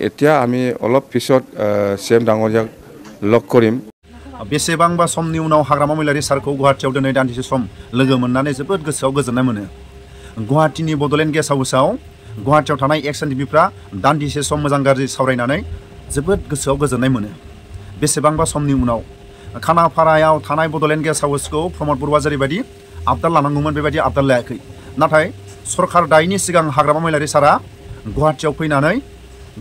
এতিয়া আমি অলপ পিছত CM ডাঙৰীয়াক লগ কৰিম। बेसेबांबा समनि उनाव हाग्रामा महिलारि सारखौ गुवाहाटीआव दिनै दान्दिसे सम लोगो मोननानै जोबोद गोसोआव गोजोननाय मोनो। गुवाहाटीनि बड'लेण्ड गेस्ट हाउसआव गुवाहाटीआव थानाय एक्स-एन-डि-पिफ्रा दान्दिसे सम मोजां गाज्रि सावरायनानै जोबोद गोसोआव गोजोननाय मोनो। बेसेबांबा समनि उनाव खानापारायाव थानाय बड'लेण्ड गेस्ट हाउसखौ प्रमद बर'आ जेरैबायदि आबदाल लानांगौमोन बेबायदि आबदाल लायाखै। नाथाय सरकार दायनि सिगां हाग्रामा महिलारि सारा गुवाहाटीआव फैनानै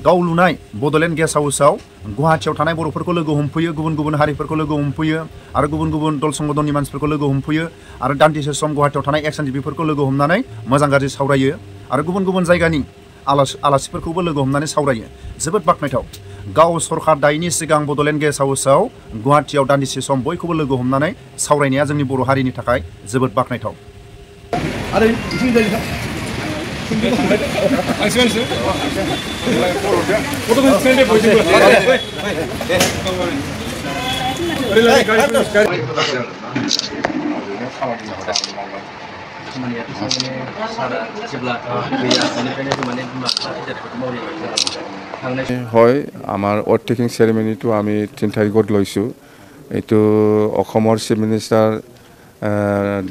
गाव लुनाय बड'लेण्ड गेस्ट हाउसआव गुवाहाटीआव थानाय बर'फोरखौ लोगो हमफैयो, गुबुन गुबुन हारिफोरखौ लोगो हमफैयो आरो गुबुन गुबुन दल संगठननि मानसिफोरखौ लोगो हमफैयो आरो दान्दिसे सम गुवाहाटीआव थानाय एक्स-एन-डि-पिफोरखौ लोगो हमनानै मोजां गाज्रि सावरायो आरो गुबुन गुबुन जायगानि आलासिफोरखौबो लोगो हमनानै सावरायो। जोबोद बाख्नायथाव। गाव सरकार दायनि सिगां बड'लेण्ड गेस्ट हाउसआव गुवाहाटीआव दान्दिसे सम बयखौबो लोगो हमनानै सावरायनाया जोंनि बर' हारिनि थाखाय जोबोद बाख्नायथाव। হয়, আমাৰ অৰ্থ-টেকিং চেৰিমনিটো আমি 3 তাৰিখত লৈছোঁ। এইটো অসমৰ chief minister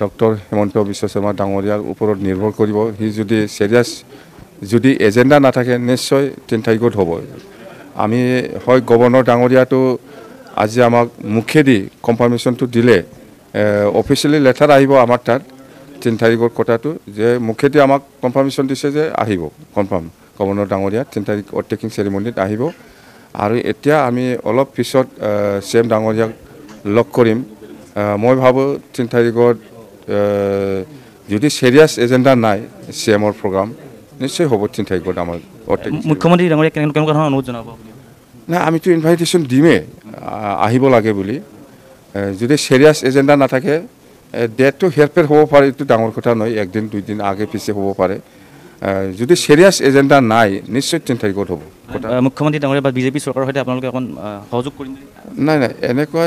doctor Himanta Biswa Sarma ডাঙৰীয়াৰ ওপৰত নিৰ্ভৰ কৰিব। সি যদি চিৰিয়াছ যদি এজেণ্ডা নাথাকে নিশ্চয় 3 তাৰিখত হ'ব। আমি হয় গভৰ্ণৰ ডাঙৰীয়াটো আজি আমাক মুখেদি কনফাৰ্মেশ্যনটো দিলে, অফিচিয়েলি লেটাৰ আহিব আমাৰ তাত 3 তাৰিখৰ কথাটো যে মুখেদি আমাক কনফাৰ্মেশ্যন দিছে যে আহিব কনফাৰ্ম গভৰ্ণৰ ডাঙৰীয়া 3 তাৰিখ অৰ্থ-টেকিং চেৰিমনিত আহিব। আৰু এতিয়া আমি অলপ পিছত CM ডাঙৰীয়াক লগ কৰিম। মই ভাবোঁ 3 তাৰিখত যদি চিৰিয়াছ এজেণ্ডা নাই CMৰ প্ৰগ্ৰাম নিশ্চয় হ'ব 3 তাৰিখত আমাৰ মুখ্যমন্ত্ৰী ডাঙৰীয়া কেনেকুৱা ধৰণৰ অনুৰোধ জনাব? নাই, আমিতো ইনভাইটেশ্যন দিমেই আহিব লাগে বুলি। যদি চিৰিয়াছ এজেণ্ডা নাথাকে ডেটটো হেৰফেৰ হ'ব পাৰে, এইটো ডাঙৰ কথা নহয়, 1 দিন 2 দিন আগে পিছে হ'ব পাৰে। যদি চিৰিয়াছ এজেণ্ডা নাই নিশ্চয় 3 তাৰিখত হ'ব। মুখ্যমন্ত্ৰী ডাঙৰীয়া বা বিজেপি চৰকাৰৰ সৈতে আপোনালোকে অকণ সহযোগ কৰিম? নাই, এনেকুৱা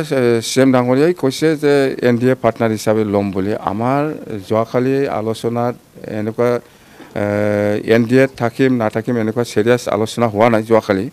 CM ডাঙৰীয়াই কৈছে যে NDA পাৰ্টনাৰ হিচাপে ল'ম বুলি। আমাৰ যোৱাকালি আলোচনাত এনেকুৱা NDA থাকিম নাথাকিম এনেকুৱা চিৰিয়াছ আলোচনা হোৱা নাই যোৱাকালি।